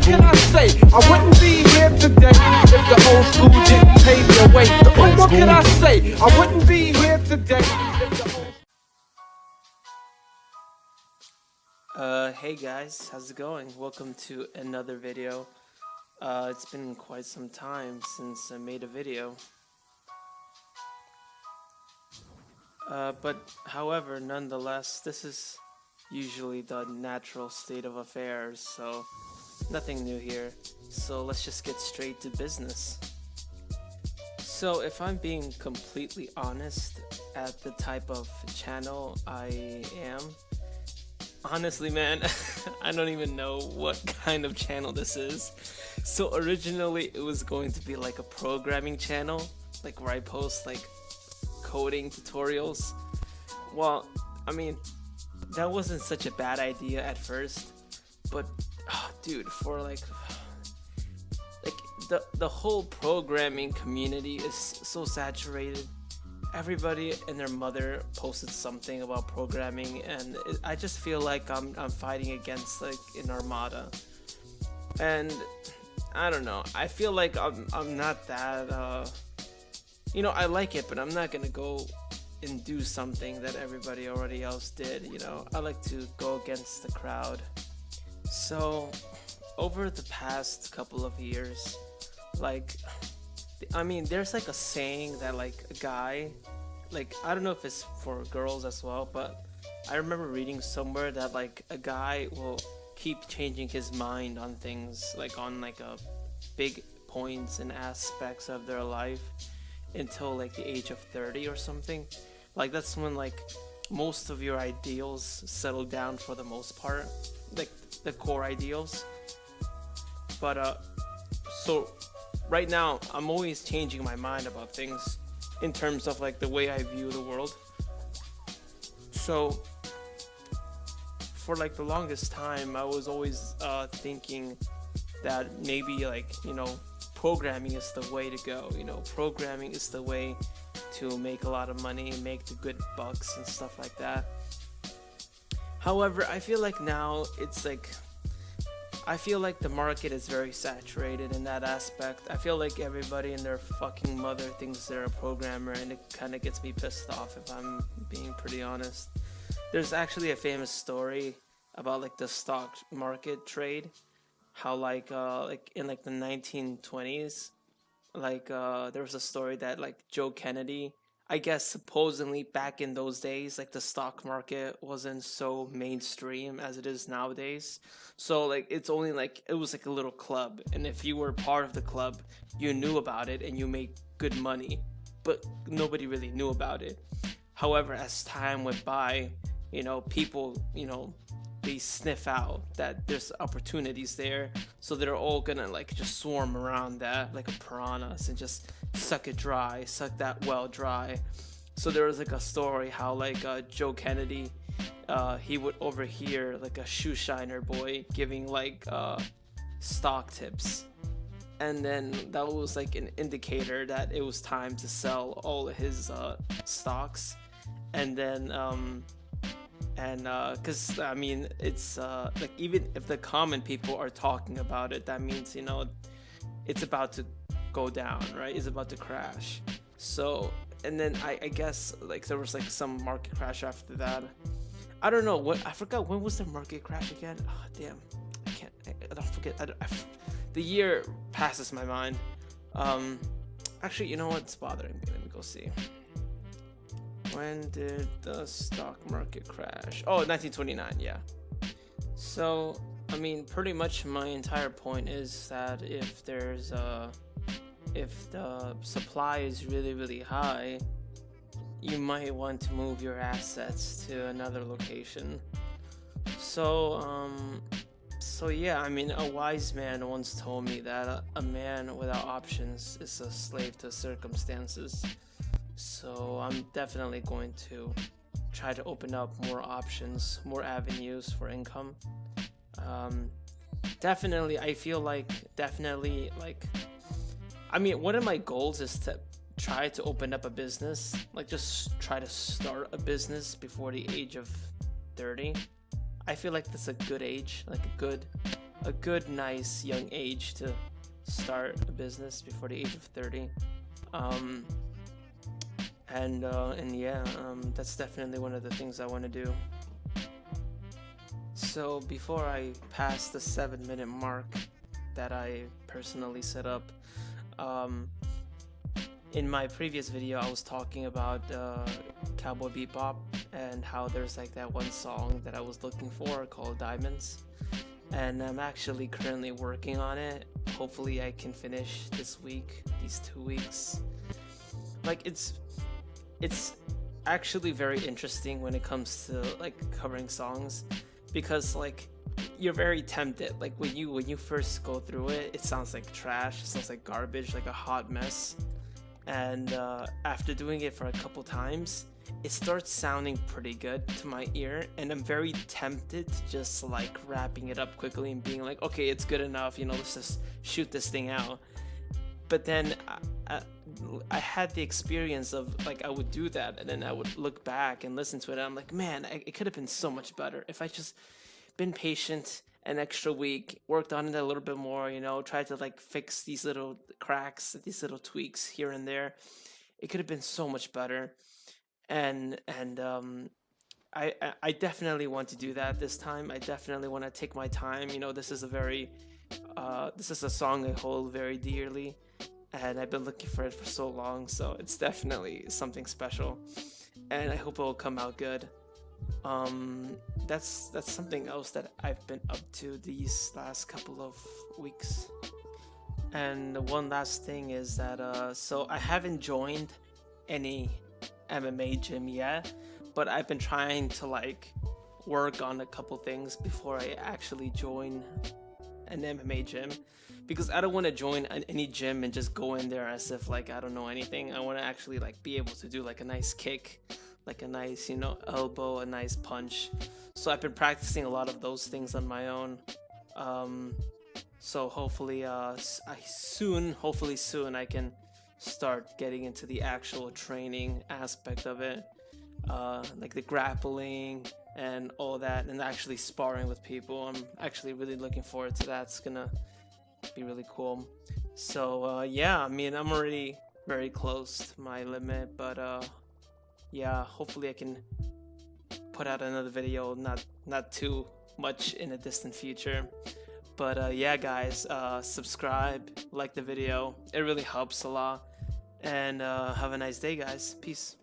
what can I say? I wouldn't be here today if the old school didn't pave the way. What can I say? I wouldn't be here today if the old... Hey guys, how's it going? Welcome to another video. It's been quite some time since I made a video. But however, nonetheless, this is usually the natural state of affairs, so nothing new here. So let's just get straight to business. So if I'm being completely honest at the type of channel I am, honestly man, I don't even know what kind of channel this is. So originally it was going to be like a programming channel, like where I post like coding tutorials. Well, I mean, that wasn't such a bad idea at first, but dude, for like the whole programming community is so saturated. Everybody and their mother posted something about programming, and I just feel like I'm fighting against like an armada, and I don't know, I feel like I'm not that you know, I like it, but I'm not gonna go and do something that everybody already else did, you know. I like to go against the crowd. So over the past couple of years, like, I mean, there's like a saying that like a guy, like, I don't know if it's for girls as well, but I remember reading somewhere that like a guy will keep changing his mind on things, like on like a big points and aspects of their life until like the age of 30 or something. Like that's when like most of your ideals settle down for the most part, like the core ideals. But so right now I'm always changing my mind about things in terms of like the way I view the world. So for like the longest time I was always thinking that maybe like, you know, programming is the way to go, you know, programming is the way to make a lot of money, make the good bucks and stuff like that. However, I feel like now it's like, I feel like the market is very saturated in that aspect. I feel like everybody and their fucking mother thinks they're a programmer, and it kind of gets me pissed off if I'm being pretty honest. There's actually a famous story about like the stock market trade, how like in like the 1920s, like there was a story that like Joe Kennedy, I guess supposedly back in those days, like the stock market wasn't so mainstream as it is nowadays. So like it's only like, it was like a little club, and if you were part of the club, you knew about it and you made good money, but nobody really knew about it. However, as time went by, you know, people, you know, they sniff out that there's opportunities there, so they're all gonna like just swarm around that like a piranhas and just suck it dry, suck that well dry. So there was like a story how like Joe Kennedy, he would overhear like a shoe shiner boy giving like stock tips, and then that was like an indicator that it was time to sell all of his stocks. And then because I mean, it's like, even if the common people are talking about it, that means, you know, it's about to go down, right? It's about to crash. So, and then I guess like there was like some market crash after that. I don't know what, I forgot, when was the market crash again? Oh damn, I don't forget. The year passes my mind. Actually, you know what's bothering me? Let me go see. When did the stock market crash? Oh, 1929, yeah. So, I mean, pretty much my entire point is that if there's if the supply is really, really high, you might want to move your assets to another location. So, so yeah, I mean, a wise man once told me that a man without options is a slave to circumstances. So I'm definitely going to try to open up more options, more avenues for income. Definitely, I feel like, I mean, one of my goals is to try to open up a business, like just try to start a business before the age of 30. I feel like that's a good age, like a good a good, nice young age to start a business before the age of 30. And yeah, that's definitely one of the things I want to do. So before I pass the 7-minute mark that I personally set up, in my previous video I was talking about Cowboy Bebop and how there's like that one song that I was looking for called Diamonds, and I'm actually currently working on it. Hopefully I can finish this week, these 2 weeks. Like it's actually very interesting when it comes to like covering songs, because like you're very tempted. Like when you first go through it, it sounds like trash, it sounds like garbage, like a hot mess. And after doing it for a couple times, it starts sounding pretty good to my ear, and I'm very tempted to just like wrapping it up quickly and being like, okay, it's good enough, you know, let's just shoot this thing out. But then I had the experience of like I would do that, and then I would look back and listen to it, and I'm like, man, it could have been so much better if I just been patient an extra week, worked on it a little bit more, you know, tried to like fix these little cracks, these little tweaks here and there. It could have been so much better. And I definitely want to do that this time. I definitely want to take my time. You know, this is a song I hold very dearly, and I've been looking for it for so long, so it's definitely something special, and I hope it will come out good. That's something else that I've been up to these last couple of weeks. And one last thing is that so I haven't joined any MMA gym yet, but I've been trying to like work on a couple things before I actually join an MMA gym, because I don't want to join any gym and just go in there as if like I don't know anything. I want to actually like be able to do like a nice kick, like a nice, you know, elbow, a nice punch. So I've been practicing a lot of those things on my own. So hopefully soon I can start getting into the actual training aspect of it, like the grappling and all that, and actually sparring with people. I'm actually really looking forward to that. It's gonna be really cool. So yeah, I mean, I'm already very close to my limit, but yeah, hopefully I can put out another video not too much in the distant future. But yeah, guys, subscribe, like the video, it really helps a lot. And have a nice day, guys. Peace.